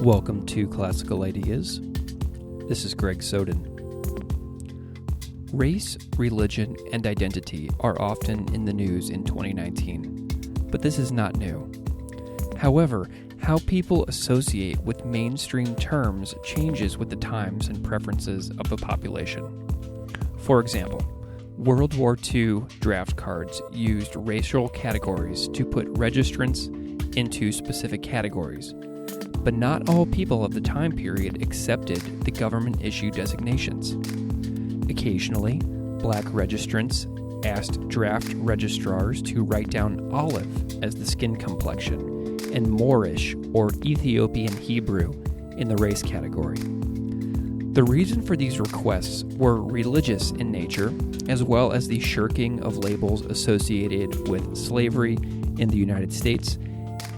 Welcome to Classical Ideas. This is Greg Soden. Race, religion, and identity are often in the news in 2019, but this is not new. However, how people associate with mainstream terms changes with the times and preferences of the population. For example, World War II draft cards used racial categories to put registrants into specific categories, but not all people of the time period accepted the government-issued designations. Occasionally, black registrants asked draft registrars to write down olive as the skin complexion and Moorish or Ethiopian Hebrew in the race category. The reason for these requests were religious in nature, as well as the shirking of labels associated with slavery in the United States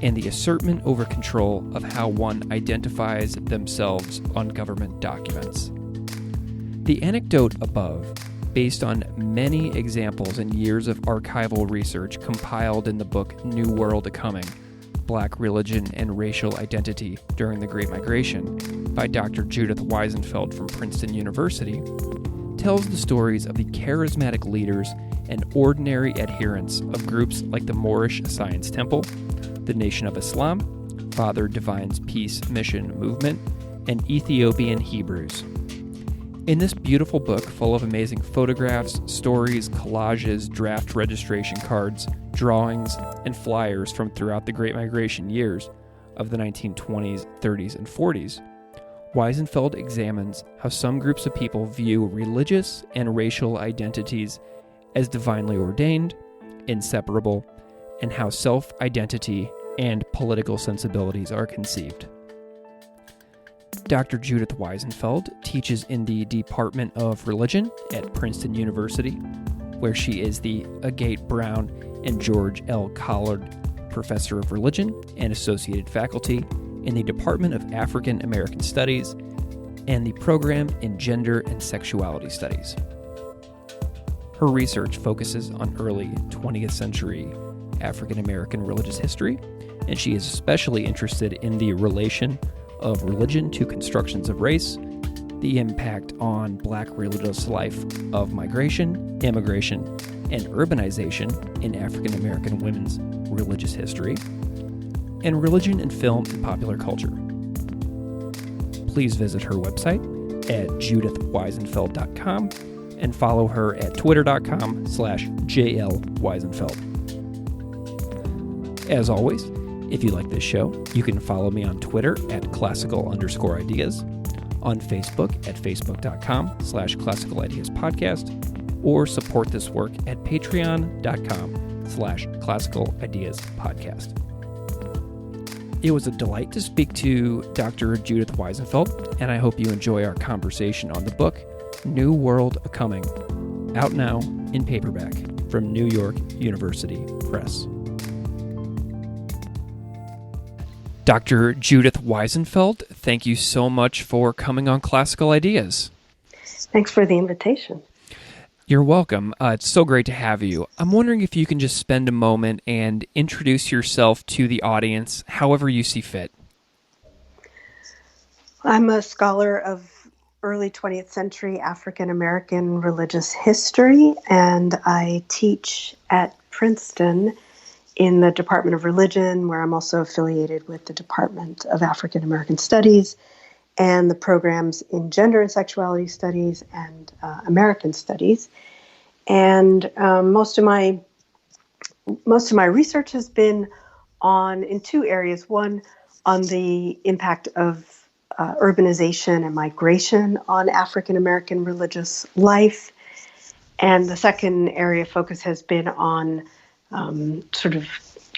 and the assertment over control of how one identifies themselves on government documents. The anecdote above, based on many examples and years of archival research compiled in the book New World A-Coming, Black Religion and Racial Identity During the Great Migration by Dr. Judith Weisenfeld from Princeton University, tells the stories of the charismatic leaders and ordinary adherents of groups like the Moorish Science Temple, the Nation of Islam, Father Divine's Peace Mission Movement, and Ethiopian Hebrews. In this beautiful book full of amazing photographs, stories, collages, draft registration cards, drawings, and flyers from throughout the Great Migration years of the 1920s, 30s, and 40s, Weisenfeld examines how some groups of people view religious and racial identities as divinely ordained, inseparable, and how self-identity and political sensibilities are conceived. Dr. Judith Weisenfeld teaches in the Department of Religion at Princeton University, where she is the Agate Brown and George L. Collord Professor of Religion and Associated Faculty in the Department of African American Studies and the program in Gender and Sexuality Studies. Her research focuses on early 20th century African American religious history, and she is especially interested in the relation of religion to constructions of race, the impact on Black religious life of migration, immigration, and urbanization in African American women's religious history, and religion in film and popular culture. Please visit her website at judithweisenfeld.com and follow her at twitter.com/jlweisenfeld. As always, if you like this show, you can follow me on Twitter at classical_ideas, on Facebook at facebook.com/classicalideaspodcast, or support this work at patreon.com/classicalideaspodcast. It was a delight to speak to Dr. Judith Weisenfeld, and I hope you enjoy our conversation on the book, New World A-Coming, out now in paperback from New York University Press. Dr. Judith Weisenfeld, thank you so much for coming on Classical Ideas. Thanks for the invitation. You're welcome. It's so great to have you. I'm wondering if you can just spend a moment and introduce yourself to the audience however you see fit. I'm a scholar of early 20th century African American religious history, and I teach at Princeton in the Department of Religion, where I'm also affiliated with the Department of African American Studies and the programs in Gender and Sexuality Studies and American Studies. And most of my research has been in two areas. One, on the impact of urbanization and migration on African American religious life. And the second area of focus has been on sort of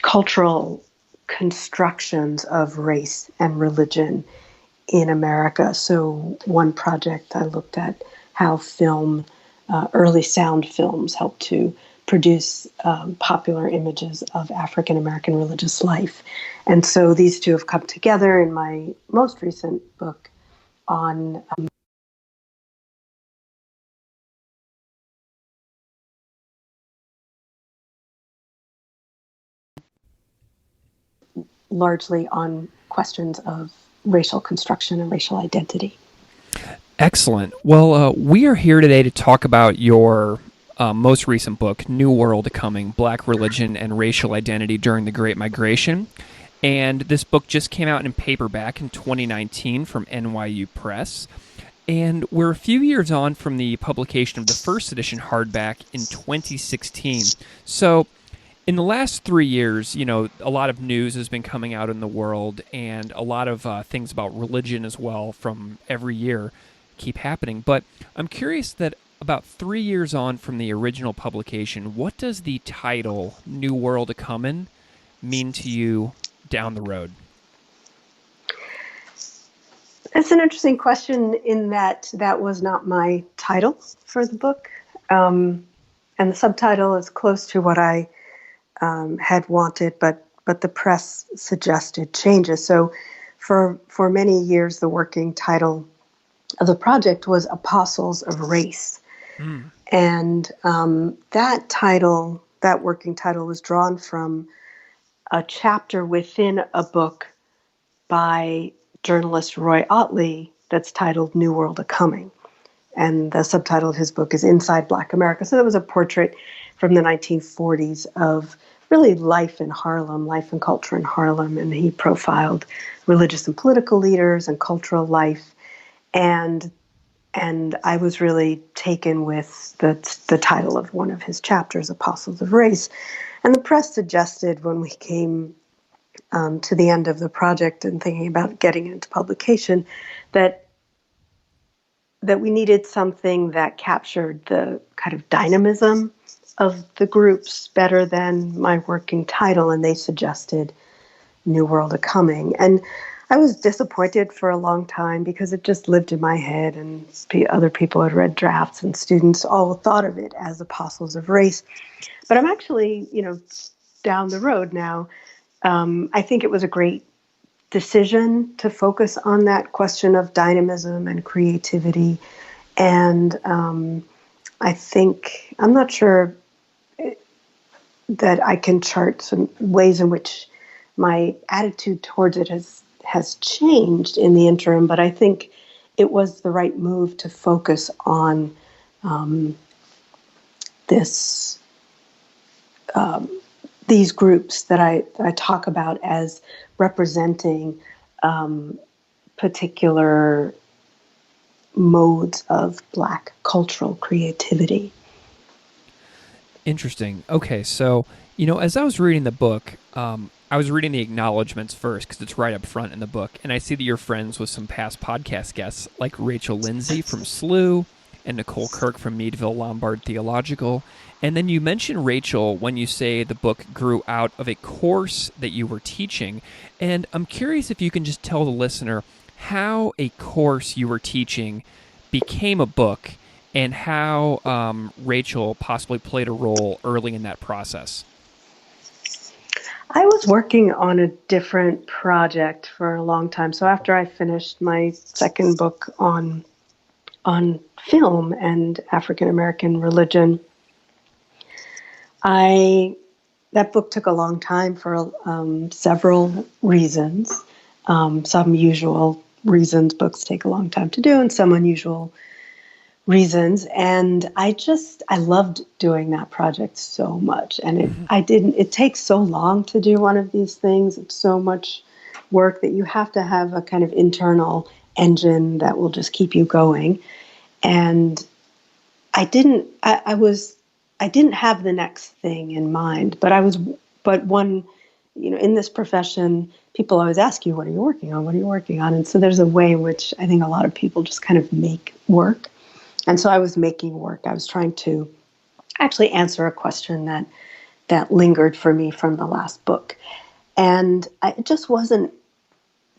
cultural constructions of race and religion in America. So one project I looked at how early sound films helped to produce popular images of African American religious life. And so these two have come together in my most recent book on largely on questions of racial construction and racial identity. Excellent. Well, we are here today to talk about your most recent book, New World Coming, Black Religion and Racial Identity During the Great Migration. And this book just came out in paperback in 2019 from NYU Press. And we're a few years on from the publication of the first edition hardback in 2016. So in the last 3 years, a lot of news has been coming out in the world, and a lot of things about religion as well from every year keep happening. But I'm curious that about 3 years on from the original publication, what does the title New World Comin' mean to you down the road? That's an interesting question in that was not my title for the book. And the subtitle is close to what I had wanted, but the press suggested changes. So for many years, the working title of the project was Apostles of Race. And that working title was drawn from a chapter within a book by journalist Roy Ottley that's titled New World A-Coming. And the subtitle of his book is Inside Black America. So that was a portrait from the 1940s of really life in Harlem, life and culture in Harlem. And he profiled religious and political leaders and cultural life. And I was really taken with the title of one of his chapters, Apostles of Race. And the press suggested when we came to the end of the project and thinking about getting into publication that we needed something that captured the kind of dynamism of the groups better than my working title, and they suggested New World A-Coming. And I was disappointed for a long time because it just lived in my head, and other people had read drafts, and students all thought of it as Apostles of Race. But I'm actually, down the road now. I think it was a great decision to focus on that question of dynamism and creativity. And I think, I'm not sure that I can chart some ways in which my attitude towards it has changed in the interim, but I think it was the right move to focus on these groups that I talk about as representing particular modes of Black cultural creativity. Interesting. Okay, so, as I was reading the book, I was reading the acknowledgments first because it's right up front in the book, and I see that you're friends with some past podcast guests like Rachel Lindsay from SLU and Nicole Kirk from Meadville Lombard Theological. And then you mention Rachel when you say the book grew out of a course that you were teaching. And I'm curious if you can just tell the listener how a course you were teaching became a book and how Rachel possibly played a role early in that process. I was working on a different project for a long time. So after I finished my second book on film and African American religion, that book took a long time for several reasons. Some usual reasons books take a long time to do, and some unusual reasons. And I loved doing that project so much. And it takes so long to do one of these things. It's so much work that you have to have a kind of internal engine that will just keep you going. And I didn't have the next thing in mind, but one, in this profession, people always ask you, what are you working on? What are you working on? And so there's a way in which I think a lot of people just kind of make work. And so I was making work. I was trying to actually answer a question that lingered for me from the last book. And it just wasn't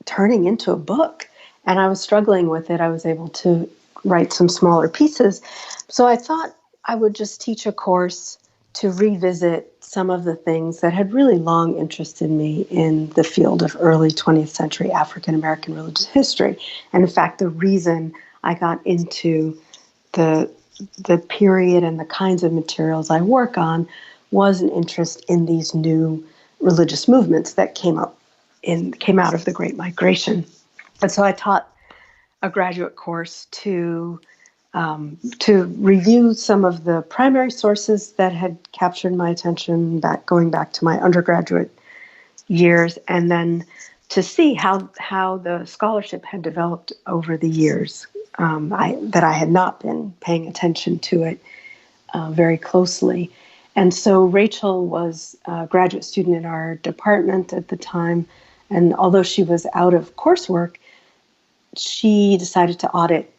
turning into a book. And I was struggling with it. I was able to write some smaller pieces. So I thought I would just teach a course to revisit some of the things that had really long interested me in the field of early 20th century African American religious history. And in fact, the reason I got into the period and the kinds of materials I work on was an interest in these new religious movements that came out of the Great Migration. And so I taught a graduate course to review some of the primary sources that had captured my attention going back to my undergraduate years, and then to see how the scholarship had developed over the years. That I had not been paying attention to it very closely. And so Rachel was a graduate student in our department at the time, and although she was out of coursework, she decided to audit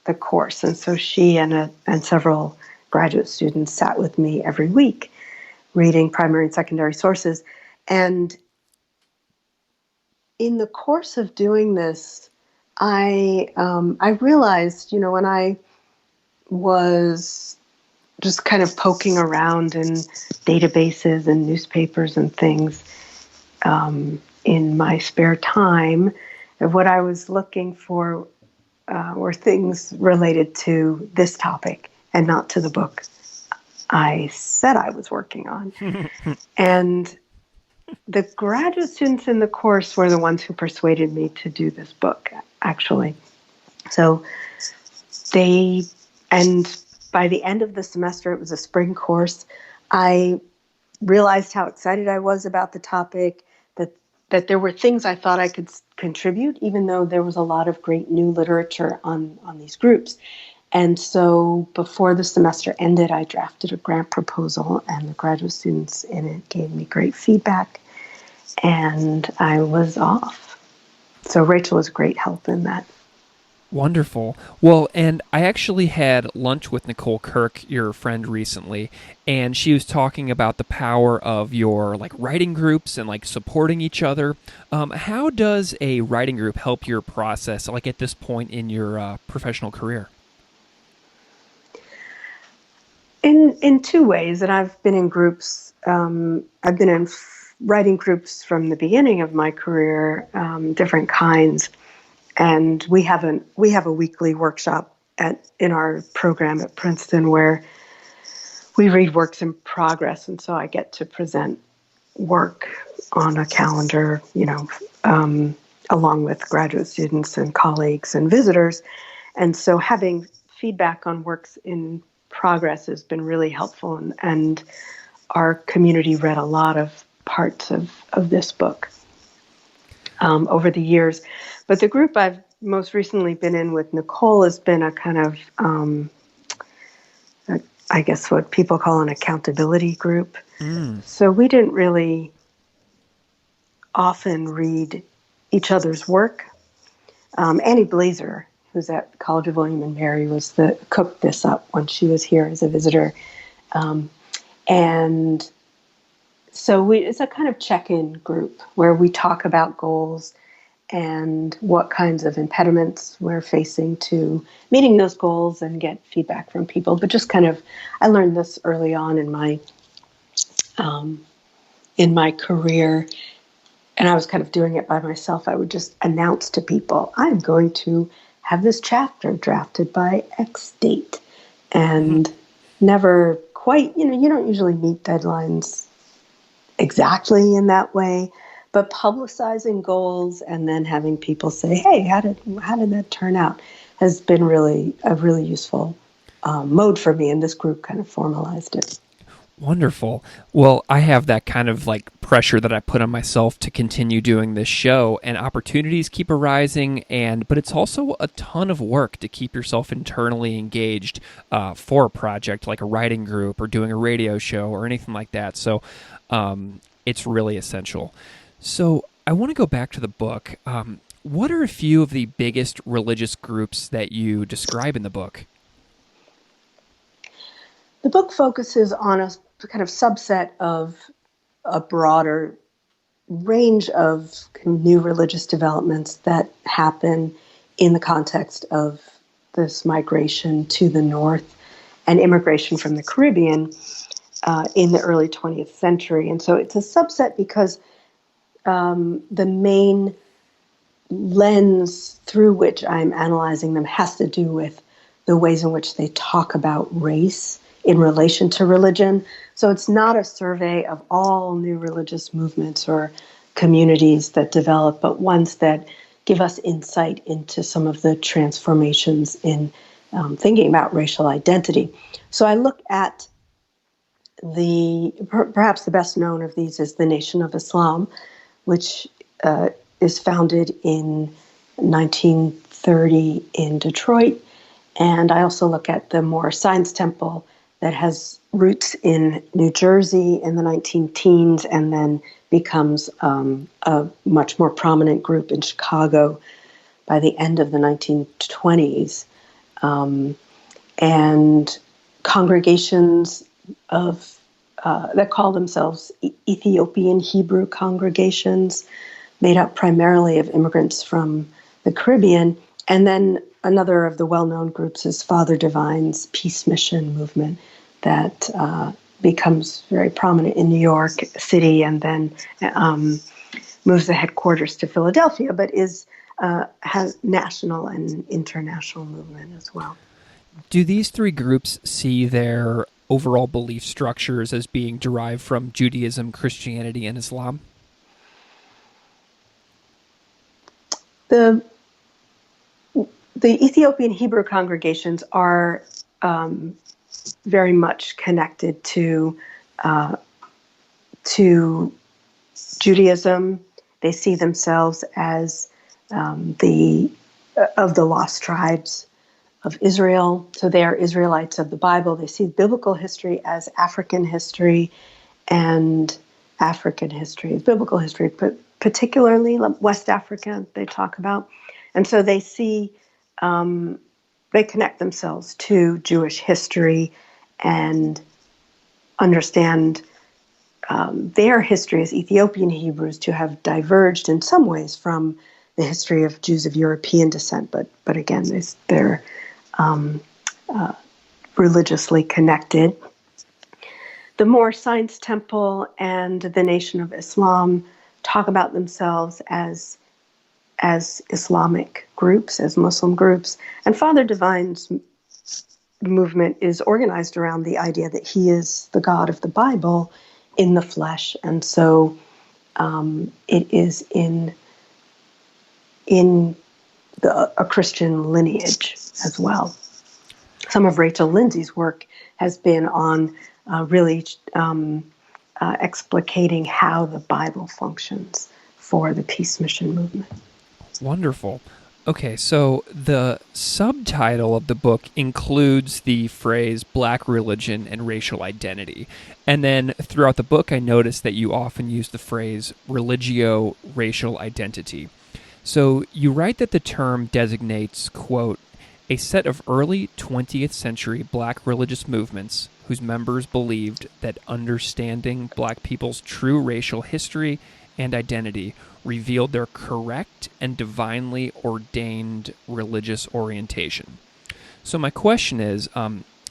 the course. And so she and several graduate students sat with me every week reading primary and secondary sources. And in the course of doing this, I realized, when I was just kind of poking around in databases and newspapers and things in my spare time, what I was looking for were things related to this topic and not to the book I said I was working on. And the graduate students in the course were the ones who persuaded me to do this book, actually. So and by the end of the semester, it was a spring course, I realized how excited I was about the topic, that there were things I thought I could contribute, even though there was a lot of great new literature on these groups. And so before the semester ended, I drafted a grant proposal, and the graduate students in it gave me great feedback, and I was off. So Rachel was great help in that. Wonderful. Well, and I actually had lunch with Nicole Kirk, your friend, recently, and she was talking about the power of your writing groups and supporting each other. How does a writing group help your process at this point in your professional career? In two ways, and I've been in groups. I've been in writing groups from the beginning of my career, different kinds. And we have a weekly workshop in our program at Princeton where we read works in progress, and so I get to present work on a calendar, along with graduate students and colleagues and visitors. And so having feedback on works in progress has been really helpful, and our community read a lot of parts of this book over the years. But the group I've most recently been in with Nicole has been a kind of, I guess what people call an accountability group. So we didn't really often read each other's work. Annie Blazer, who's at College of William and Mary, cooked this up when she was here as a visitor. And so it's a kind of check-in group where we talk about goals and what kinds of impediments we're facing to meeting those goals and get feedback from people. But just kind of, I learned this early on in my career, and I was kind of doing it by myself. I would just announce to people, I'm going to have this chapter drafted by X date, and never quite, you don't usually meet deadlines exactly in that way, but publicizing goals and then having people say, hey, how did that turn out, has been really a really useful mode for me, and this group kind of formalized it. Wonderful. Well, I have that kind of pressure that I put on myself to continue doing this show, and opportunities keep arising, but it's also a ton of work to keep yourself internally engaged for a project like a writing group or doing a radio show or anything like that. So it's really essential. So I want to go back to the book. What are a few of the biggest religious groups that you describe in the book? The book focuses on a kind of subset of a broader range of new religious developments that happen in the context of this migration to the North and immigration from the Caribbean in the early 20th century. And so it's a subset because the main lens through which I'm analyzing them has to do with the ways in which they talk about race in relation to religion. So it's not a survey of all new religious movements or communities that develop, but ones that give us insight into some of the transformations in thinking about racial identity. So I look at perhaps the best known of these is the Nation of Islam, which is founded in 1930 in Detroit. And I also look at the Moore Science Temple that has roots in New Jersey in the 19-teens and then becomes a much more prominent group in Chicago by the end of the 1920s. And congregations of that call themselves Ethiopian Hebrew congregations, made up primarily of immigrants from the Caribbean. And then another of the well-known groups is Father Divine's Peace Mission movement that becomes very prominent in New York City and then moves the headquarters to Philadelphia, but has national and international movement as well. Do these three groups see their overall belief structures as being derived from Judaism, Christianity, and Islam? The Ethiopian Hebrew congregations are very much connected to Judaism. They see themselves as the lost tribes of Israel. So they are Israelites of the Bible. They see biblical history as African history and African history as biblical history, but particularly West Africa they talk about. And so they see, they connect themselves to Jewish history and understand their history as Ethiopian Hebrews to have diverged in some ways from the history of Jews of European descent, but again, they're religiously connected. The Moore Science Temple and the Nation of Islam talk about themselves as Islamic groups, as Muslim groups, and Father Divine's movement is organized around the idea that he is the God of the Bible in the flesh, and so it is in a Christian lineage as well. Some of Rachel Lindsay's work has been on really explicating how the Bible functions for the Peace Mission movement. Wonderful. Okay, so the subtitle of the book includes the phrase Black religion and racial identity. And then throughout the book, I noticed that you often use the phrase religio, racial identity. So you write that the term designates, quote, a set of early 20th century Black religious movements whose members believed that understanding Black people's true racial history and identity revealed their correct and divinely ordained religious orientation. So my question is,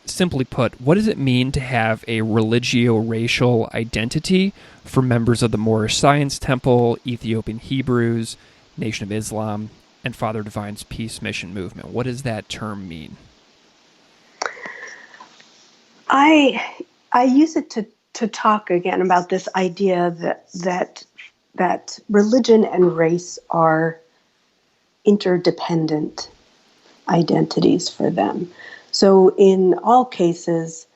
simply put, what does it mean to have a religio-racial identity for members of the Moorish Science Temple, Ethiopian Hebrews, Nation of Islam, and Father Divine's Peace Mission movement? What does that term mean? I use it to talk again about this idea that religion and race are interdependent identities for them. So in all cases,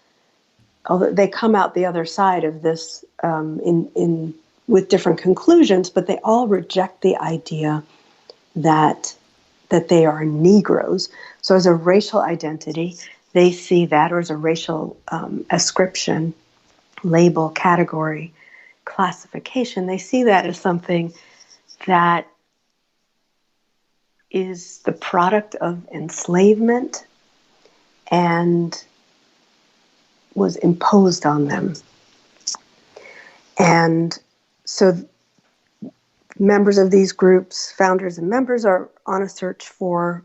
although they come out the other side of this with different conclusions, but they all reject the idea that they are Negroes. So as a racial identity, they see that, or as a racial ascription, label, category, classification, they see that as something that is the product of enslavement and was imposed on them. And so members of these groups, founders and members, are on a search for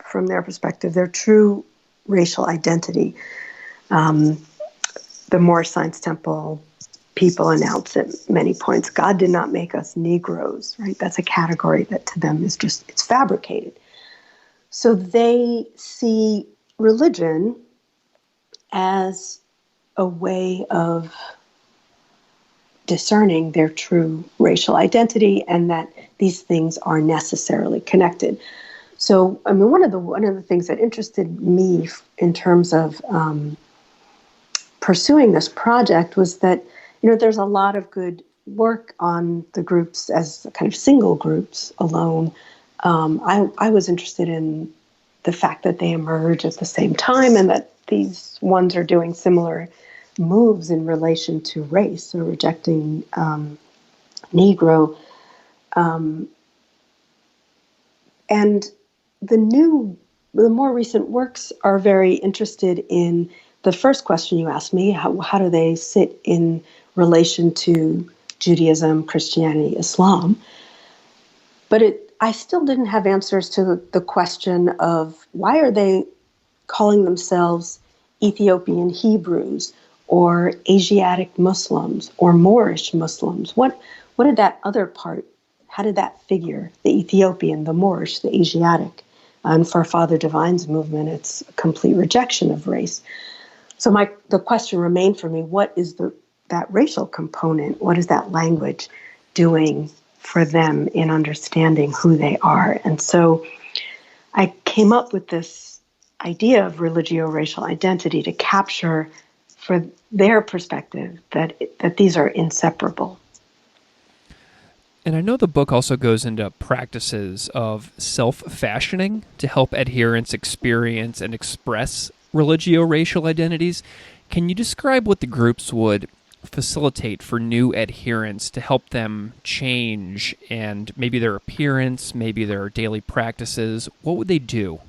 from their perspective, their true racial identity. The Moorish Science Temple people announce at many points, God did not make us Negroes, right? That's a category that to them is it's fabricated. So they see religion as a way of discerning their true racial identity, and that these things are necessarily connected. So, I mean, one of the things that interested me in terms of pursuing this project was that, there's a lot of good work on the groups as kind of single groups alone. I was interested in the fact that they emerge at the same time and that these ones are doing similar moves in relation to race, so rejecting Negro. And the more recent works are very interested in the first question you asked me, how do they sit in relation to Judaism, Christianity, Islam? But I still didn't have answers to the question of why are they calling themselves Ethiopian Hebrews or Asiatic Muslims or Moorish Muslims? What did that other part, how did that figure? The Ethiopian, the Moorish, the Asiatic. And for Father Divine's movement, it's a complete rejection of race. So the question remained for me, what is that racial component? What is that language doing for them in understanding who they are? And so I came up with this idea of religio racial identity to capture for their perspective that these are inseparable. And I know the book also goes into practices of self-fashioning to help adherents experience and express religio-racial identities. Can you describe what the groups would facilitate for new adherents to help them change and maybe their appearance, maybe their daily practices? What would they do?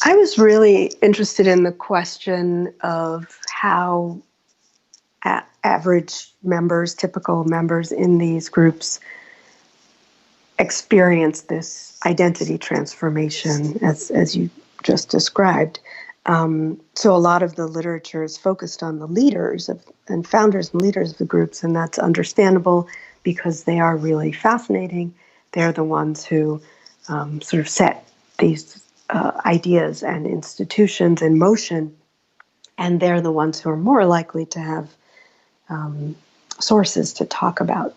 I was really interested in the question of how average members, typical members in these groups experience this identity transformation as you just described. So a lot of the literature is focused on the leaders and founders and leaders of the groups, and that's understandable because they are really fascinating. They're the ones who sort of set these ideas and institutions in motion, and they're the ones who are more likely to have sources to talk about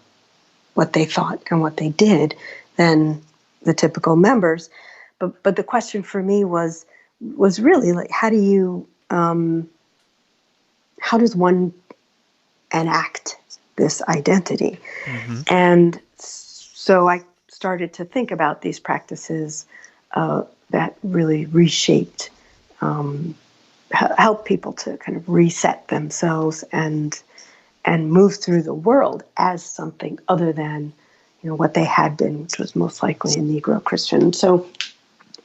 what they thought and what they did than the typical members. But the question for me was really like, how does one enact this identity? Mm-hmm. And so I started to think about these practices that really reshaped, help people to kind of reset themselves and move through the world as something other than, what they had been, which was most likely a Negro Christian. So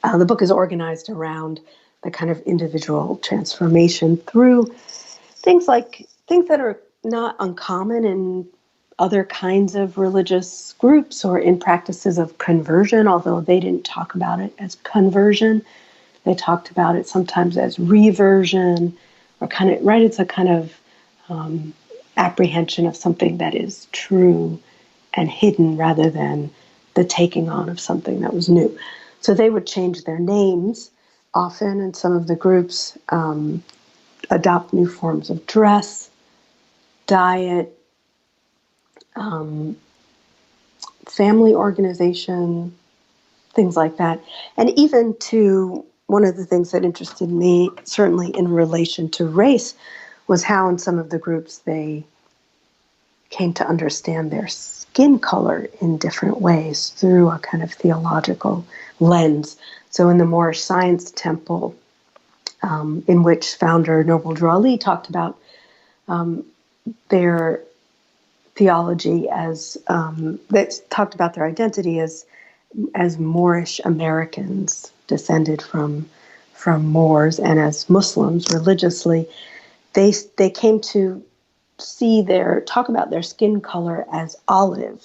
the book is organized around the kind of individual transformation through things that are not uncommon in other kinds of religious groups or in practices of conversion, although they didn't talk about it as conversion. They talked about it sometimes as reversion, or it's a kind of apprehension of something that is true and hidden rather than the taking on of something that was new. So they would change their names often, and some of the groups adopt new forms of dress, diet, family organization, things like that. And even to one of the things that interested me, certainly in relation to race, was how in some of the groups they came to understand their skin color in different ways through a kind of theological lens. So in the Moorish Science Temple, in which founder Noble Raleigh talked about their theology as, that talked about their identity as Moorish Americans descended from Moors, and as Muslims religiously, they came to talk about their skin color as olive.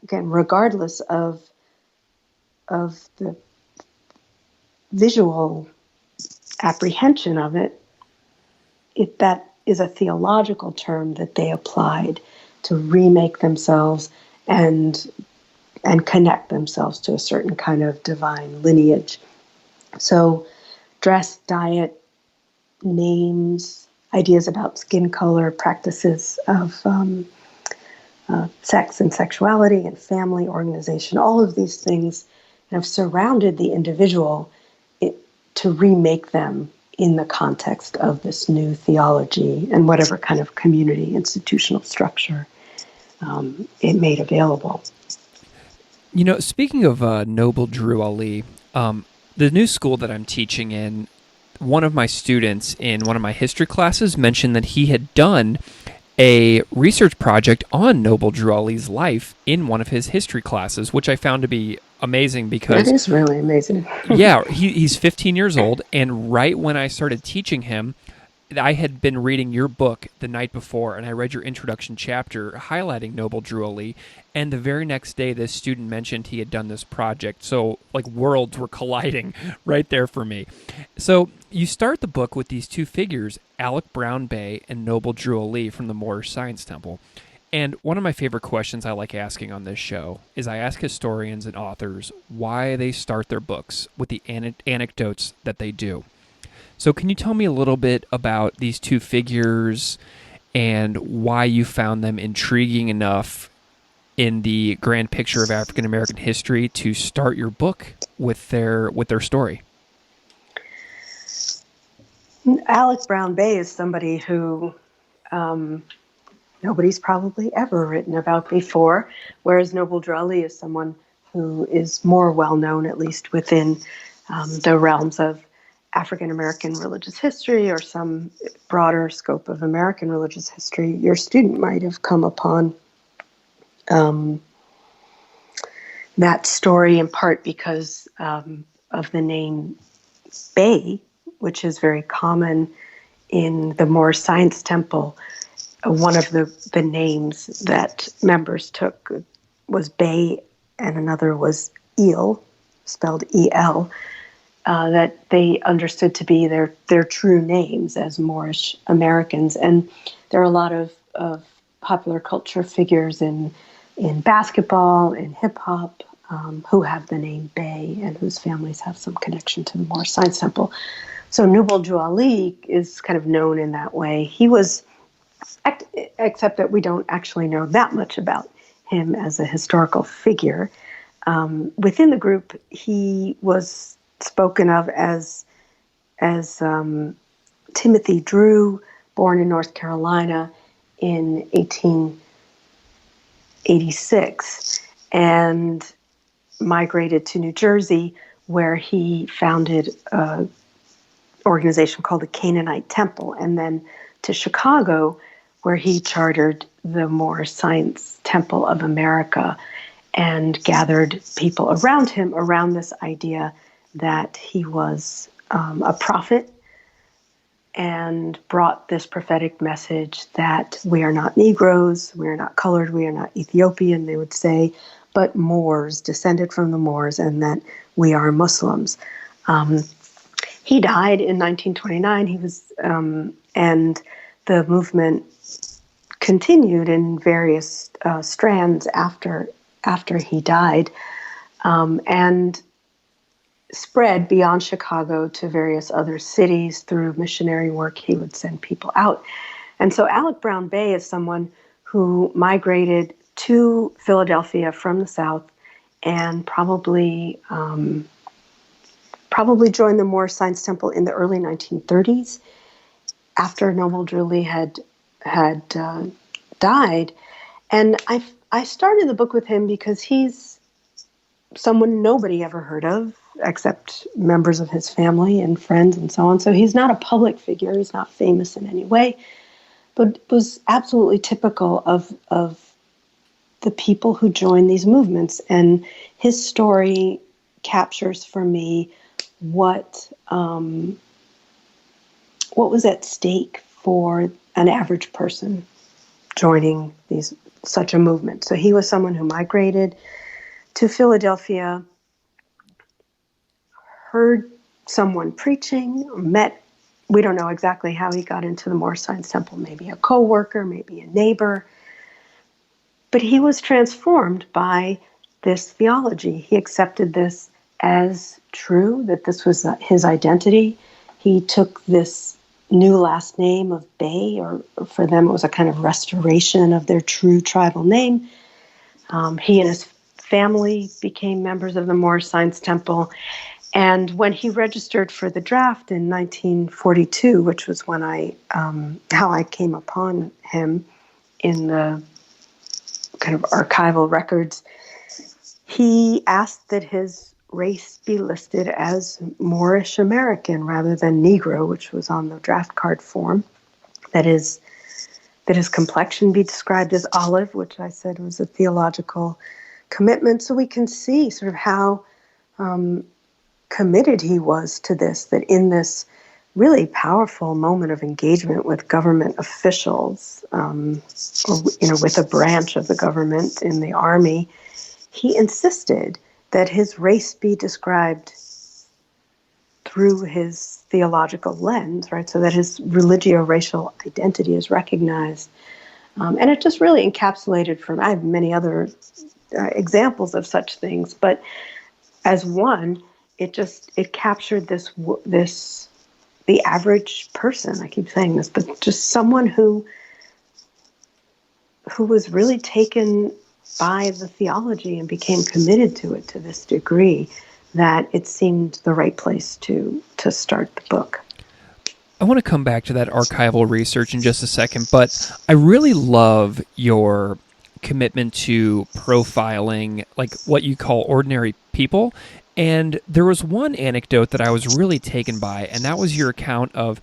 Again, regardless of the visual apprehension of it, that is a theological term that they applied to remake themselves and connect themselves to a certain kind of divine lineage. So dress, diet, names, ideas about skin color, practices of sex and sexuality and family organization. All of these things have surrounded the individual to remake them in the context of this new theology and whatever kind of community institutional structure it made available. Speaking of Noble Drew Ali, the new school that I'm teaching in, one of my students in one of my history classes mentioned that he had done a research project on Noble Drew Ali's life in one of his history classes, which I found to be amazing because... It is really amazing. Yeah, he's 15 years old, and right when I started teaching him, I had been reading your book the night before, and I read your introduction chapter highlighting Noble Drew Ali, and the very next day this student mentioned he had done this project, so like worlds were colliding right there for me. So you start the book with these two figures, Alec Brown Bay and Noble Drew Ali from the Moorish Science Temple. And one of my favorite questions I like asking on this show is I ask historians and authors why they start their books with the anecdotes that they do. So can you tell me a little bit about these two figures and why you found them intriguing enough in the grand picture of African American history to start your book with their story? Alec Brown Bay is somebody who nobody's probably ever written about before, whereas Noble Drew Ali is someone who is more well known, at least within the realms of African American religious history or some broader scope of American religious history. Your student might have come upon that story in part because of the name Bay, which is very common in the Moorish Science Temple. One of the names that members took was Bay, and another was El, spelled E-L. That they understood to be their true names as Moorish Americans. And there are a lot of popular culture figures in basketball, in hip-hop, who have the name Bay and whose families have some connection to the Moorish Science Temple. So Noble Drew Ali is kind of known in that way. He was, except that we don't actually know that much about him as a historical figure. Within the group, he was spoken of as Timothy Drew, born in North Carolina in 1886, and migrated to New Jersey, where he founded an organization called the Canaanite Temple, and then to Chicago, where he chartered the Moorish Science Temple of America and gathered people around him around this idea that he was a prophet and brought this prophetic message that we are not Negroes, we are not colored, we are not Ethiopian, they would say, but Moors, descended from the Moors, and that we are Muslims. He died in 1929. He was, and the movement continued in various strands after he died, and spread beyond Chicago to various other cities through missionary work. He would send people out. And so Alec Brown Bay is someone who migrated to Philadelphia from the South and probably joined the Moorish Science Temple in the early 1930s after Noble Drew Ali had died. And I started the book with him because he's someone nobody ever heard of, except members of his family and friends and so on. So he's not a public figure. He's not famous in any way, but was absolutely typical of the people who joined these movements. And his story captures for me what was at stake for an average person joining such a movement. So he was someone who migrated to Philadelphia, heard someone preaching, we don't know exactly how he got into the Moorish Science Temple, maybe a co-worker, maybe a neighbor, but he was transformed by this theology. He accepted this as true, that this was his identity. He took this new last name of Bay, or for them it was a kind of restoration of their true tribal name. He and his family became members of the Moorish Science Temple. And when he registered for the draft in 1942, which was when how I came upon him in the kind of archival records, he asked that his race be listed as Moorish American rather than Negro, which was on the draft card form. That his complexion be described as olive, which I said was a theological commitment. So we can see sort of how committed he was to this, that in this really powerful moment of engagement with government officials, or, with a branch of the government in the army, he insisted that his race be described through his theological lens, right? So that his religio-racial identity is recognized. And it just really encapsulated I have many other examples of such things, but as one, it captured the average person. I keep saying this, but just someone who was really taken by the theology and became committed to it to this degree that it seemed the right place to start the book. I want to come back to that archival research in just a second, but I really love your commitment to profiling, like what you call ordinary people. And there was one anecdote that I was really taken by, and that was your account of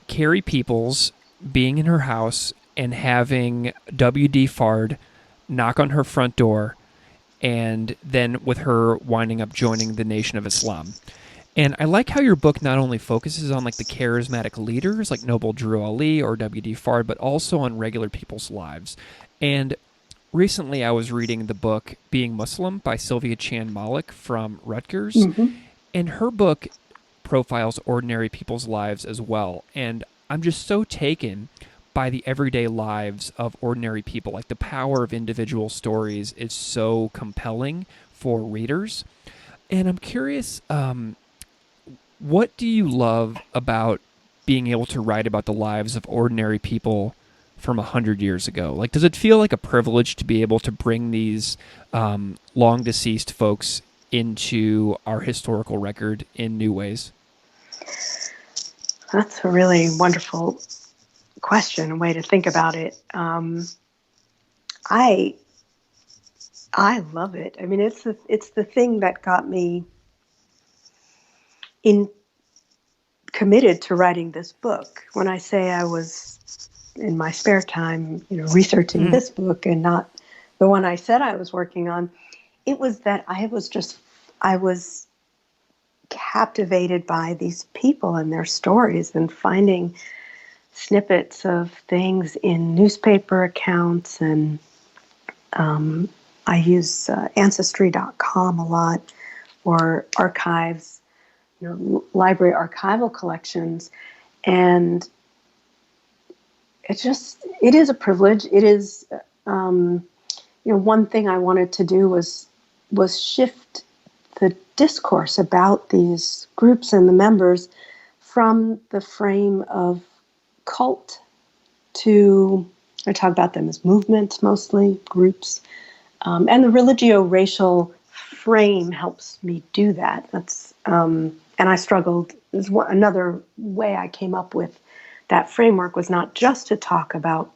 Carrie Peoples being in her house and having W.D. Fard knock on her front door, and then with her winding up joining the Nation of Islam. And I like how your book not only focuses on like the charismatic leaders like Noble Drew Ali or W.D. Fard, but also on regular people's lives. And recently I was reading the book Being Muslim by Sylvia Chan Malik from Rutgers, and her book profiles ordinary people's lives as well. And I'm just so taken by the everyday lives of ordinary people. Like the power of individual stories is so compelling for readers. And I'm curious, what do you love about being able to write about the lives of ordinary people from 100 years ago? Like, does it feel like a privilege to be able to bring these long deceased folks into our historical record in new ways? That's a really wonderful question, a way to think about it. I love it. I mean, it's the thing that got me committed to writing this book. When I say I was in my spare time, researching this book and not the one I said I was working on, it was that I was captivated by these people and their stories, and finding snippets of things in newspaper accounts, and I use Ancestry.com a lot, or archives, library archival collections, and it is a privilege. It is, one thing I wanted to do was shift the discourse about these groups and the members from the frame of cult to, I talk about them as movements, mostly groups, and the religio-racial frame helps me do that. That's and I struggled. Another way I came up with that framework was not just to talk about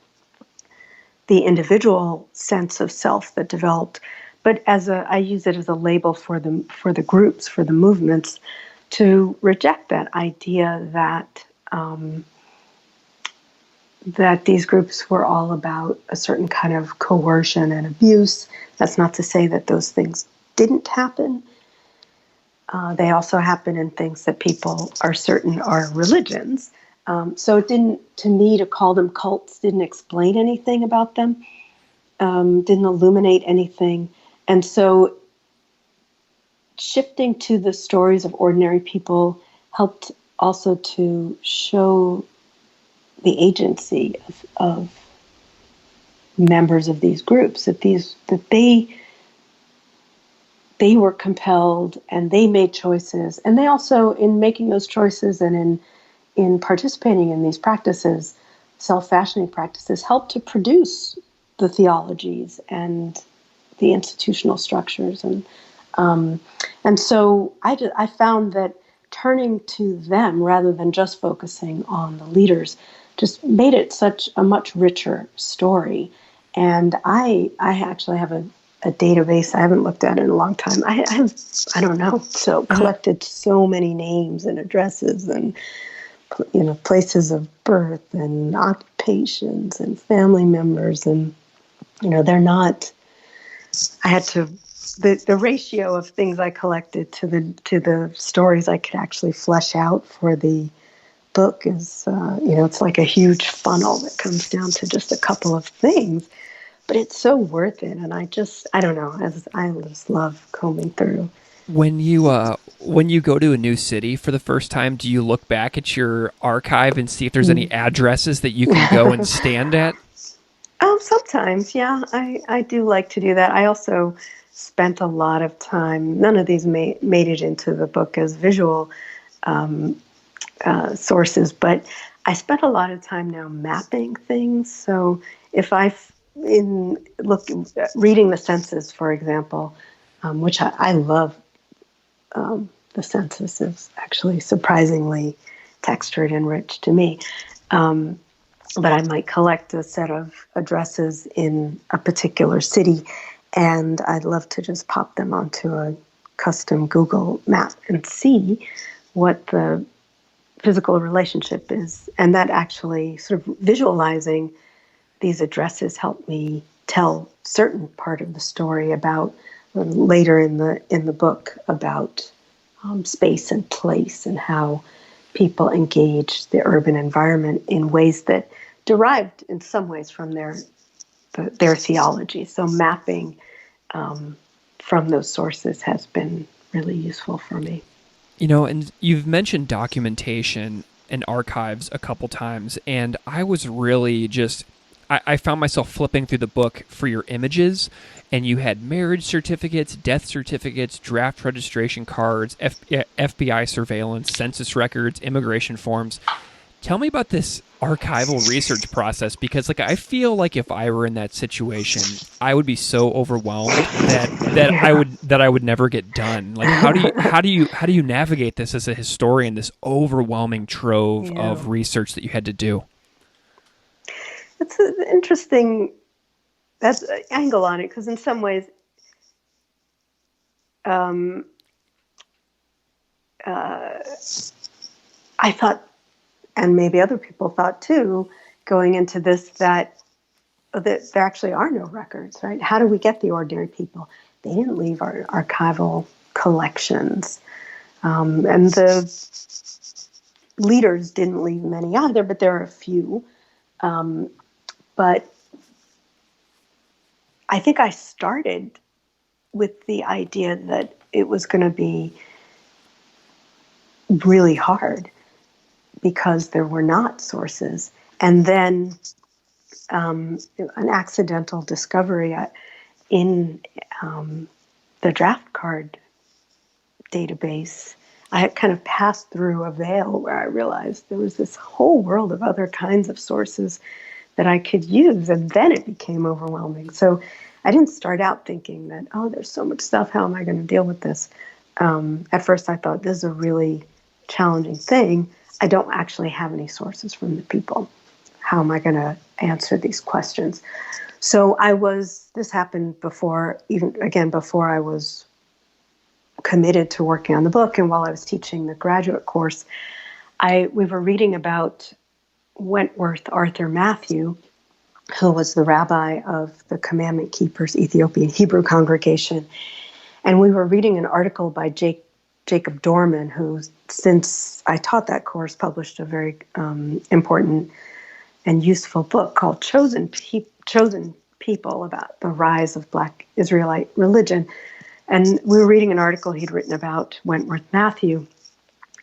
the individual sense of self that developed, but I use it as a label for the groups, for the movements, to reject that idea that that these groups were all about a certain kind of coercion and abuse. That's not to say that those things didn't happen. They also happen in things that people are certain are religions. So it didn't, to me, to call them cults didn't explain anything about them, didn't illuminate anything. And so shifting to the stories of ordinary people helped also to show the agency of members of these groups, that they were compelled and they made choices, and they also, in making those choices and in participating in these practices, self-fashioning practices, help to produce the theologies and the institutional structures. And so I found that turning to them rather than just focusing on the leaders just made it such a much richer story. And I actually have a database I haven't looked at in a long time. I have, I don't know, so collected so many names and addresses and, places of birth and occupations and family members. And, they're not, I had to, the ratio of things I collected to the stories I could actually flesh out for the book is, it's like a huge funnel that comes down to just a couple of things, but it's so worth it. And I don't know, I just love combing through. When you go to a new city for the first time, do you look back at your archive and see if there's any addresses that you can go and stand at? Sometimes, yeah, I do like to do that. I also spent a lot of time, none of these made it into the book as visual sources, but I spent a lot of time now mapping things. So if reading the census, for example, which I love, the census is actually surprisingly textured and rich to me. But I might collect a set of addresses in a particular city, and I'd love to just pop them onto a custom Google map and see what the physical relationship is. And that actually sort of visualizing these addresses helped me tell certain part of the story about later in the book about space and place and how people engage the urban environment in ways that derived in some ways from their theology. So mapping from those sources has been really useful for me. And you've mentioned documentation and archives a couple times, and I was really I found myself flipping through the book for your images, and you had marriage certificates, death certificates, draft registration cards, FBI surveillance, census records, immigration forms. Tell me about this archival research process, because I feel like if I were in that situation, I would be so overwhelmed that I would never get done. How do you navigate this as a historian, this overwhelming trove of research that you had to do? It's an interesting angle on it, because in some ways, I thought, and maybe other people thought too, going into this, that there actually are no records, right? How do we get the ordinary people? They didn't leave our archival collections. And the leaders didn't leave many either, but there are a few. But I think I started with the idea that it was going to be really hard because there were not sources. And then an accidental discovery in the draft card database, I had kind of passed through a veil where I realized there was this whole world of other kinds of sources that I could use, and then it became overwhelming. So I didn't start out thinking that, there's so much stuff, how am I going to deal with this? At first I thought, this is a really challenging thing. I don't actually have any sources from the people. How am I going to answer these questions? So this happened before I was committed to working on the book, and while I was teaching the graduate course, we were reading about Wentworth Arthur Matthew, who was the rabbi of the Commandment Keepers Ethiopian Hebrew congregation. And we were reading an article by Jacob Dorman, who, since I taught that course, published a very important and useful book called Chosen People, about the rise of Black Israelite religion. And we were reading an article he'd written about Wentworth Matthew.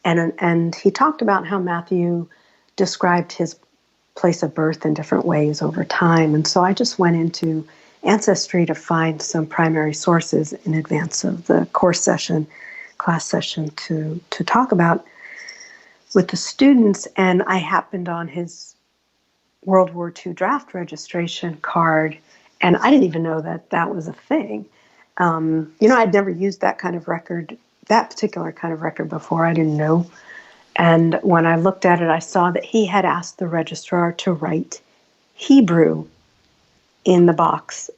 And he talked about how Matthew described his place of birth in different ways over time. And so I just went into Ancestry to find some primary sources in advance of the class session to talk about with the students, and I happened on his World War II draft registration card, and I didn't even know that that was a thing. I'd never used that kind of record, that particular kind of record before. I didn't know. And when I looked at it, I saw that he had asked the registrar to write Hebrew in the box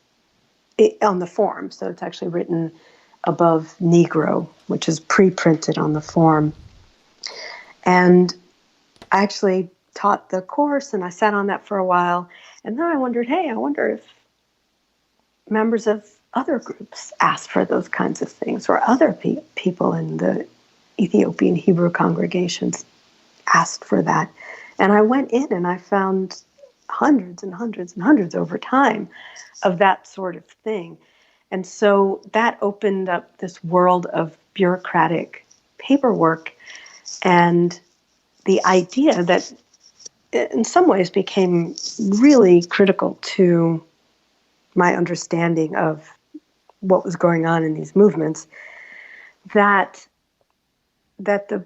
on the form. So it's actually written above Negro, which is pre-printed on the form. And I actually taught the course, and I sat on that for a while. And then I wondered, I wonder if members of other groups asked for those kinds of things, or other people in the Ethiopian Hebrew congregations asked for that. And I went in and I found hundreds and hundreds and hundreds over time of that sort of thing. And so that opened up this world of bureaucratic paperwork, and the idea that in some ways became really critical to my understanding of what was going on in these movements, that the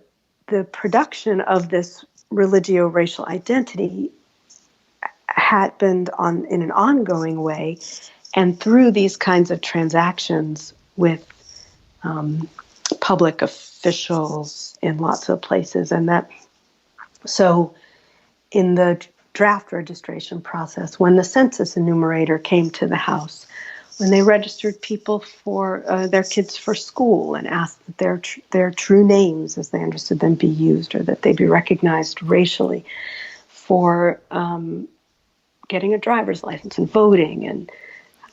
production of this religio racial identity happened in an ongoing way, and through these kinds of transactions with public officials in lots of places. And that, so in the draft registration process, when the census enumerator came to the house, when they registered people for their kids for school and asked that their true names, as they understood them, be used, or that they be recognized racially, for getting a driver's license and voting and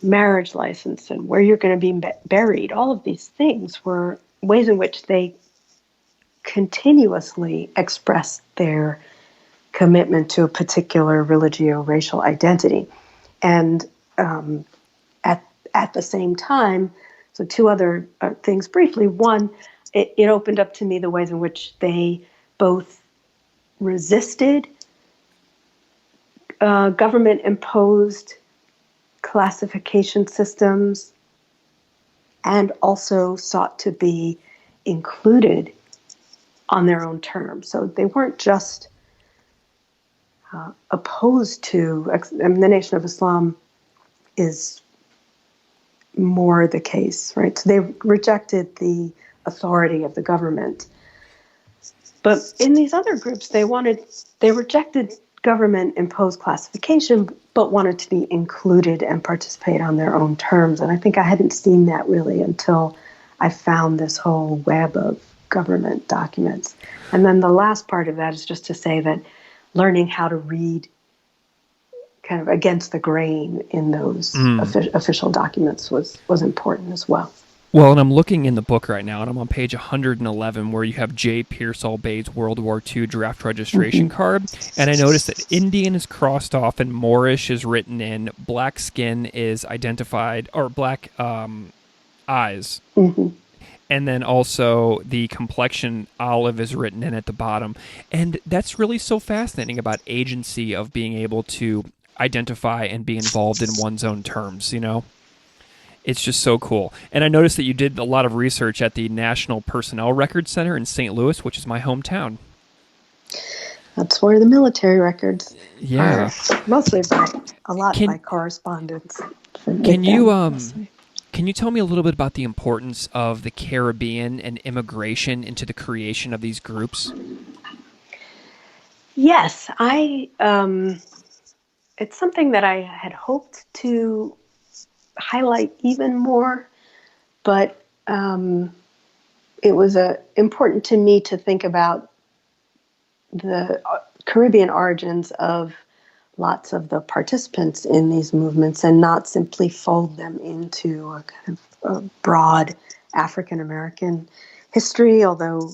marriage license and where you're going to be buried, all of these things were ways in which they continuously expressed their commitment to a particular religio-racial identity. And at the same time, so two other things briefly. One, it opened up to me the ways in which they both resisted government-imposed classification systems and also sought to be included on their own terms. So they weren't just opposed to, the Nation of Islam is more the case, right? So they rejected the authority of the government. But in these other groups, they rejected government-imposed classification, but wanted to be included and participate on their own terms. And I think I hadn't seen that really until I found this whole web of government documents. And then the last part of that is just to say that learning how to read kind of against the grain in those official documents was important as well. Well, and I'm looking in the book right now, and I'm on page 111, where you have J. Pearsall Bay's World War II draft registration card, and I noticed that Indian is crossed off and Moorish is written in, black skin is identified, or black eyes, and then also the complexion olive is written in at the bottom. And that's really so fascinating about agency of being able to identify and be involved in one's own terms, you know? It's just so cool. And I noticed that you did a lot of research at the National Personnel Records Center in St. Louis, which is my hometown. That's where the military records are, mostly by correspondence. Can you tell me a little bit about the importance of the Caribbean and immigration into the creation of these groups? Yes, it's something that I had hoped to highlight even more, but it was important to me to think about the Caribbean origins of lots of the participants in these movements and not simply fold them into a kind of a broad African American history, although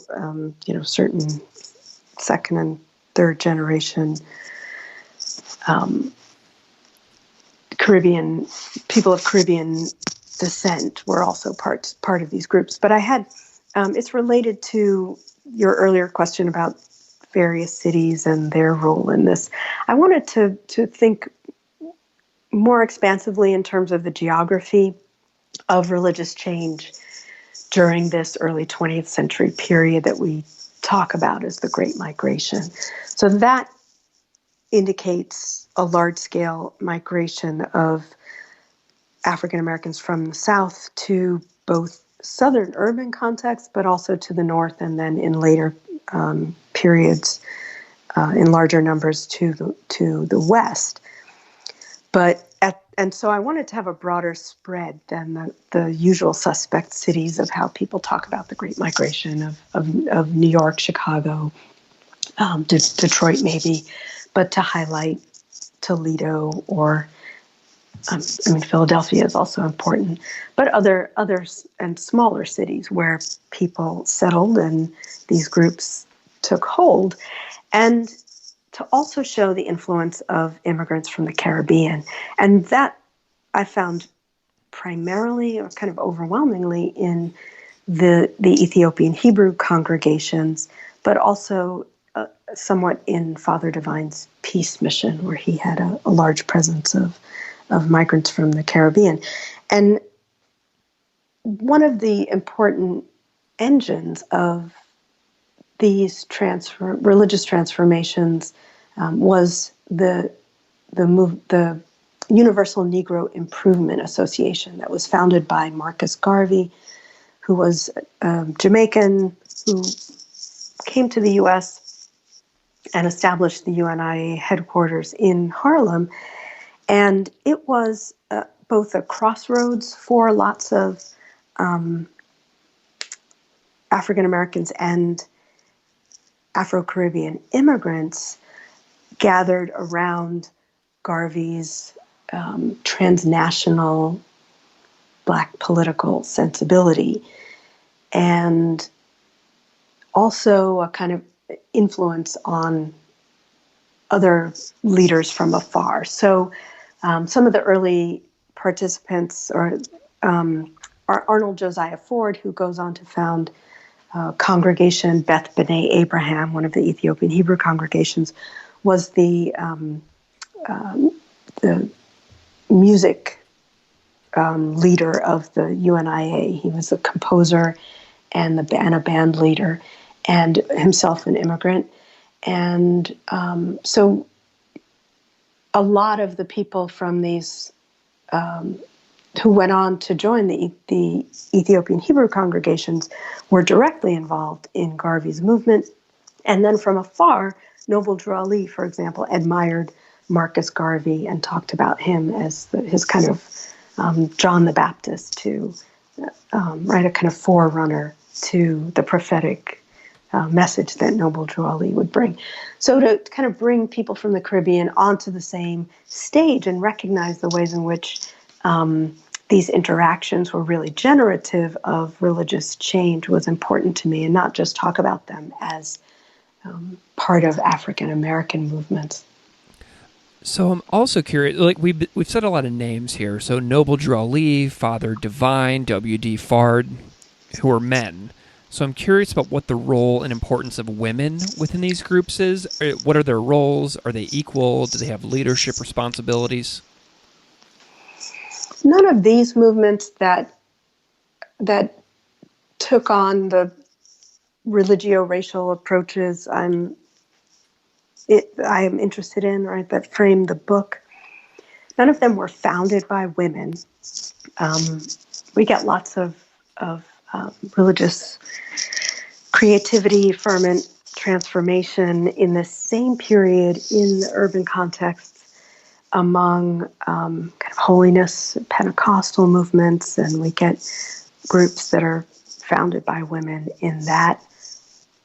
certain second and third generation Caribbean people of Caribbean descent were also part of these groups. But I had it's related to your earlier question about various cities and their role in this. I wanted to think more expansively in terms of the geography of religious change during this early 20th century period that we talk about as the Great Migration. So that indicates a large-scale migration of African Americans from the South to both southern urban contexts, but also to the north, and then in later periods, in larger numbers to the west. And so I wanted to have a broader spread than the usual suspect cities of how people talk about the Great Migration of New York, Chicago, Detroit maybe, but to highlight Toledo or Philadelphia is also important, but others and smaller cities where people settled and these groups took hold, and to also show the influence of immigrants from the Caribbean. And that I found primarily or kind of overwhelmingly in the Ethiopian Hebrew congregations, but also somewhat in Father Divine's peace mission, where he had a large presence of migrants from the Caribbean. And one of the important engines of these religious transformations was the Universal Negro Improvement Association that was founded by Marcus Garvey, who was Jamaican, who came to the U.S. and established the UNIA headquarters in Harlem. And it was both a crossroads for lots of African Americans and Afro-Caribbean immigrants gathered around Garvey's transnational Black political sensibility, and also a kind of influence on other leaders from afar. So some of the early participants are Arnold Josiah Ford, who goes on to found congregation Beth B'nai Abraham, one of the Ethiopian Hebrew congregations, was the music leader of the UNIA. He was a composer and a band leader, and himself an immigrant. And so a lot of the people from these who went on to join the Ethiopian Hebrew congregations were directly involved in Garvey's movement. And then from afar, Noble Drew Ali, for example, admired Marcus Garvey and talked about him as his kind of John the Baptist to a kind of forerunner to the prophetic message that Noble Drew Ali would bring. So to kind of bring people from the Caribbean onto the same stage and recognize the ways in which these interactions were really generative of religious change was important to me, and not just talk about them as part of African American movements. So I'm also curious, like we've said a lot of names here. So Noble Drew Ali, Father Divine, W.D. Fard, who are men. So I'm curious about what the role and importance of women within these groups is. What are their roles? Are they equal? Do they have leadership responsibilities? None of these movements that took on the religio-racial approaches I am interested in, right, that frame the book, none of them were founded by women. We get lots of religious creativity, ferment, transformation in the same period in the urban contexts among kind of holiness, Pentecostal movements, and we get groups that are founded by women in that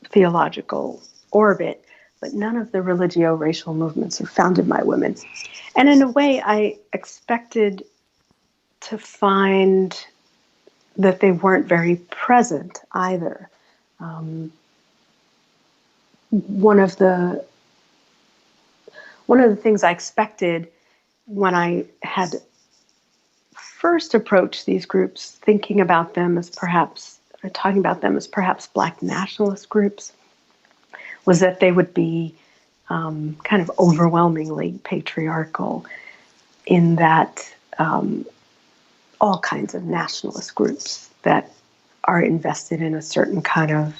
theological orbit, but none of the religio-racial movements are founded by women. And in a way, I expected to find that they weren't very present either. One of the things I expected when I had first approached these groups, talking about them as perhaps Black nationalist groups, was that they would be kind of overwhelmingly patriarchal, in that all kinds of nationalist groups that are invested in a certain kind of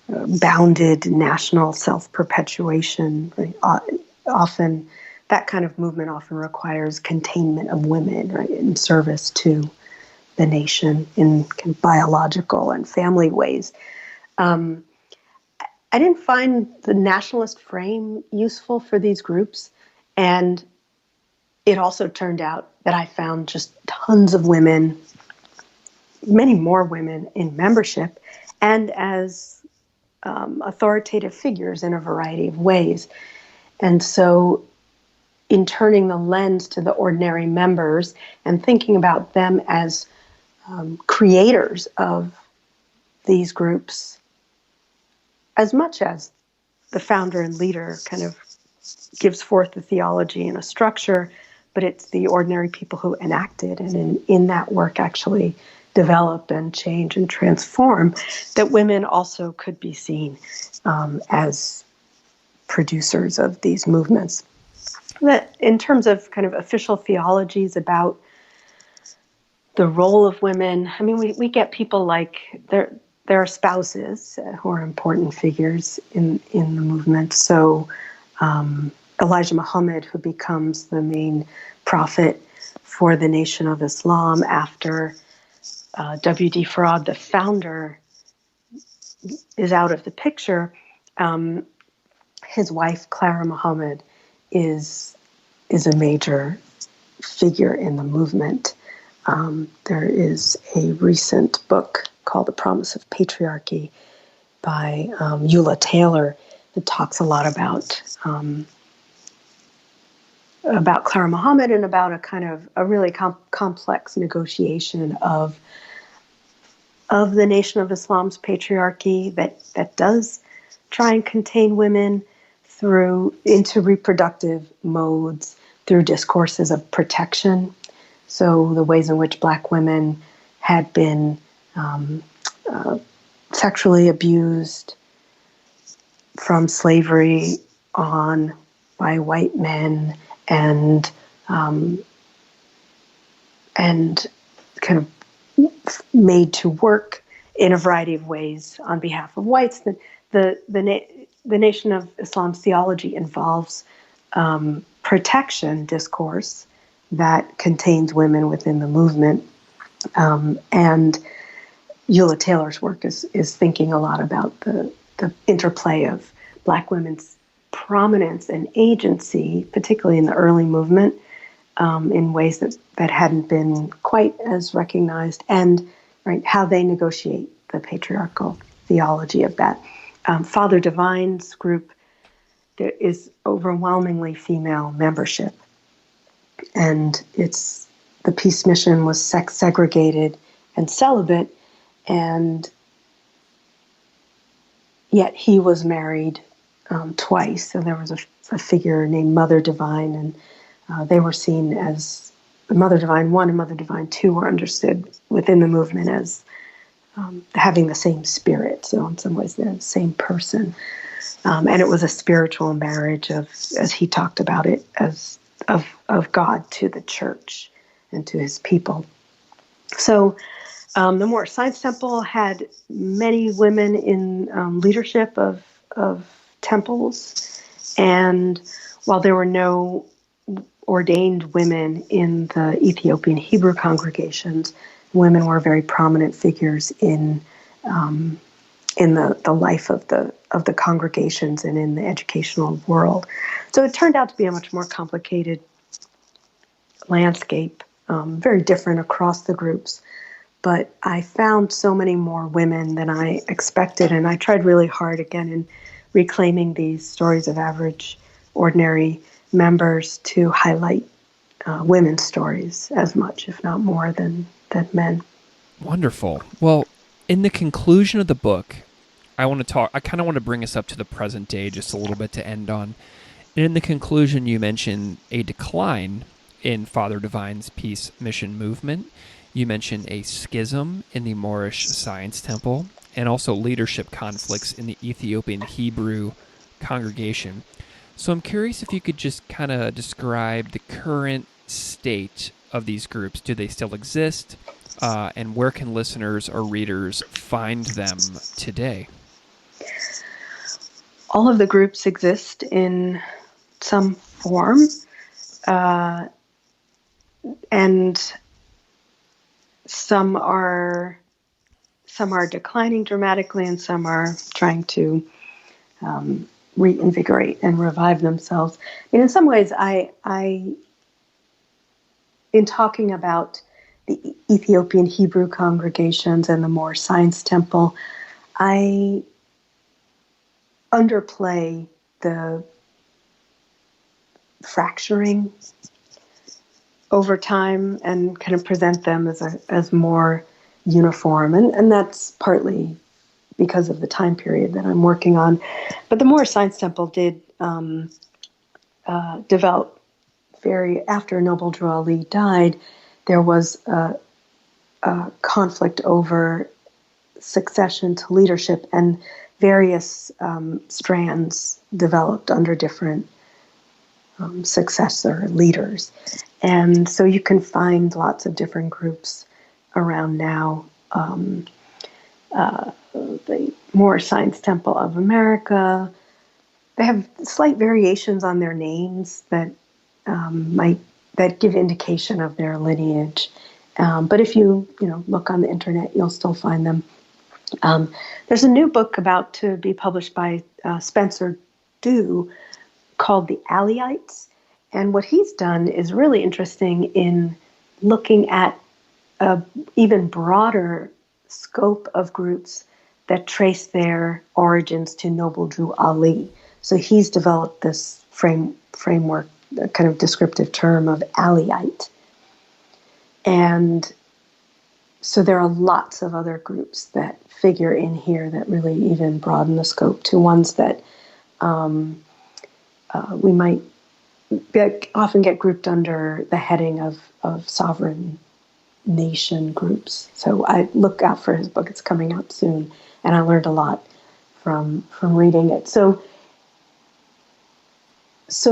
bounded national self-perpetuation. Right? Often, that kind of movement often requires containment of women, right, in service to the nation in kind of biological and family ways. I didn't find the nationalist frame useful for these groups, and it also turned out that I found just tons of women, many more women in membership, and as authoritative figures in a variety of ways. And so in turning the lens to the ordinary members and thinking about them as creators of these groups, as much as the founder and leader kind of gives forth the theology and a structure, but it's the ordinary people who enact it and in that work actually develop and change and transform, that women also could be seen as producers of these movements. That in terms of kind of official theologies about the role of women, I mean, we get people like, there are spouses who are important figures in the movement. So Elijah Muhammad, who becomes the main prophet for the Nation of Islam after W.D. Farad, the founder, is out of the picture. His wife, Clara Muhammad, is a major figure in the movement. There is a recent book called The Promise of Patriarchy by Eula Taylor that talks a lot about Clara Muhammad and about a kind of a really complex negotiation of the Nation of Islam's patriarchy that does try and contain women into reproductive modes through discourses of protection. So the ways in which Black women had been sexually abused from slavery on by white men and kind of made to work in a variety of ways on behalf of whites. The Nation of Islam's theology involves protection discourse that contains women within the movement. And Eula Taylor's work is thinking a lot about the interplay of Black women's prominence and agency, particularly in the early movement, in ways that hadn't been quite as recognized, and right how they negotiate the patriarchal theology of that. Father Divine's group, there is overwhelmingly female membership, and the peace mission was sex segregated and celibate, and yet he was married twice, and there was a figure named Mother Divine, and they were seen as Mother Divine 1 and Mother Divine 2 were understood within the movement as having the same spirit. So in some ways they're the same person. And it was a spiritual marriage as he talked about it, of God to the church and to his people. So the Moorish Science Temple had many women in leadership of temples. And while there were no ordained women in the Ethiopian Hebrew congregations, women were very prominent figures in the life of the congregations and in the educational world. So it turned out to be a much more complicated landscape, very different across the groups. But I found so many more women than I expected, and I tried really hard again in reclaiming these stories of average, ordinary members to highlight women's stories as much, if not more, than men. Wonderful. Well, in the conclusion of the book, I kind of want to bring us up to the present day just a little bit to end on. And in the conclusion, you mention a decline in Father Divine's peace mission movement. You mention a schism in the Moorish Science Temple, and also leadership conflicts in the Ethiopian Hebrew congregation. So I'm curious if you could just kind of describe the current state of these groups. Do they still exist? And where can listeners or readers find them today? All of the groups exist in some form, and some are declining dramatically, and some are trying to reinvigorate and revive themselves. And in some ways, I in talking about the Ethiopian Hebrew congregations and the Moore Science Temple, I underplay the fracturing over time and kind of present them as more uniform. And that's partly because of the time period that I'm working on. But the Moore Science Temple did develop after Noble Drew Ali died, there was a conflict over succession to leadership, and various strands developed under different successor leaders. And so you can find lots of different groups around now. The Moore Science Temple of America, they have slight variations on their names that give indication of their lineage. But if you look on the internet, you'll still find them. There's a new book about to be published by Spencer Dew called The Alliites. And what he's done is really interesting in looking at an even broader scope of groups that trace their origins to Noble Drew Ali. So he's developed this framework, a kind of descriptive term of Alliite. And so there are lots of other groups that figure in here that really even broaden the scope to ones that we might often get grouped under the heading of sovereign nation groups. So I look out for his book. It's coming out soon, and I learned a lot from reading it. So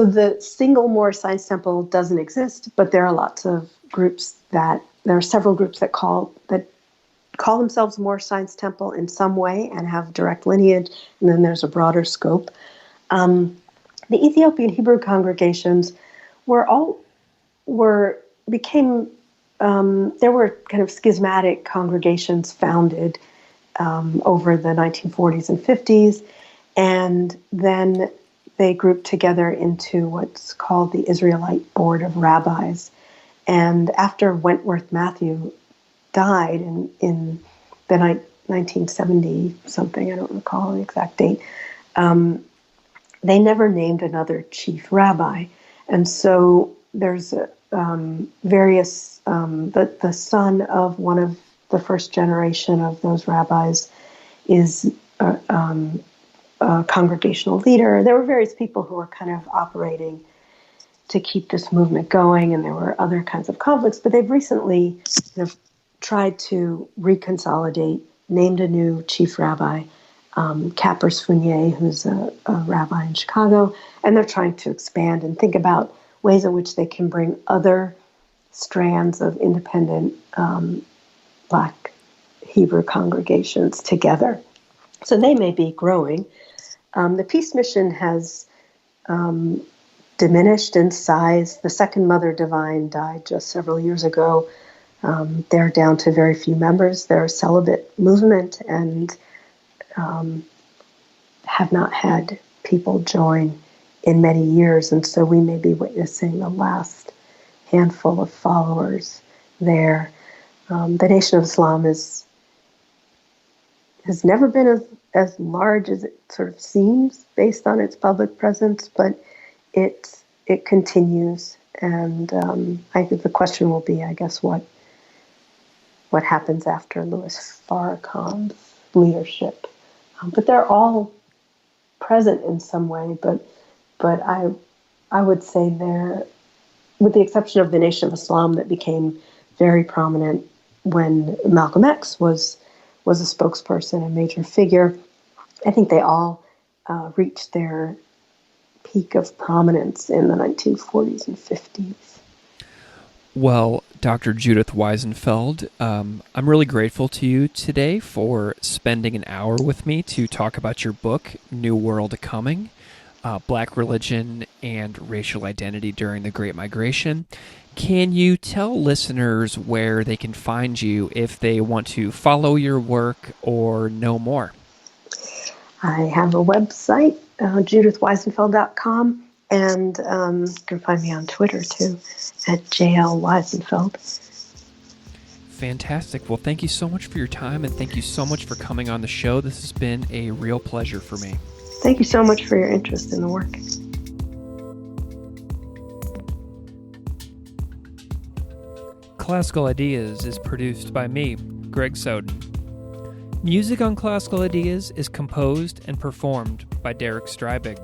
the single Moore Science Temple doesn't exist, but there are lots of groups there are several groups that call themselves Moore Science Temple in some way and have direct lineage, and then there's a broader scope. The Ethiopian Hebrew congregations there were kind of schismatic congregations founded over the 1940s and 50s, and then they grouped together into what's called the Israelite Board of Rabbis. And after Wentworth Matthew died in the 1970 something, I don't recall the exact date, they never named another chief rabbi. And so there's various, the son of one of the first generation of those rabbis is a congregational leader. There were various people who were kind of operating to keep this movement going, and there were other kinds of conflicts, but they've recently tried to reconsolidate, named a new chief rabbi, Capers Fournier, who's a rabbi in Chicago, and they're trying to expand and think about ways in which they can bring other strands of independent Black Hebrew congregations together. So they may be growing. The Peace Mission has diminished in size. The second Mother Divine died just several years ago. They're down to very few members. They're a celibate movement and have not had people join in many years. And so we may be witnessing the last handful of followers there. The Nation of Islam has never been as large as it sort of seems based on its public presence, but it continues. And I think the question will be, I guess, what happens after Louis Farrakhan's leadership. But they're all present in some way. But I would say they're, with the exception of the Nation of Islam that became very prominent when Malcolm X was a spokesperson, a major figure, I think they all reached their peak of prominence in the 1940s and 50s. Well, Dr. Judith Weisenfeld, I'm really grateful to you today for spending an hour with me to talk about your book, New World Coming, Black Religion and Racial Identity During the Great Migration. Can you tell listeners where they can find you if they want to follow your work or know more? I have a website, judithweisenfeld.com, and you can find me on Twitter, too, at JL Weisenfeld. Fantastic. Well, thank you so much for your time, and thank you so much for coming on the show. This has been a real pleasure for me. Thank you so much for your interest in the work. Classical Ideas is produced by me, Greg Soden. Music on Classical Ideas is composed and performed by Derek Strybig.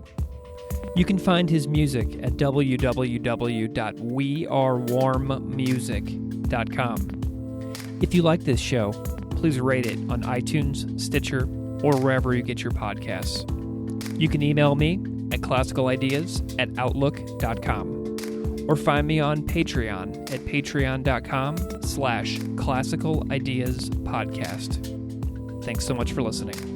You can find his music at www.wearewarmmusic.com. If you like this show, please rate it on iTunes, Stitcher, or wherever you get your podcasts. You can email me at classicalideas@outlook.com or find me on Patreon at patreon.com/classicalideaspodcast. Thanks so much for listening.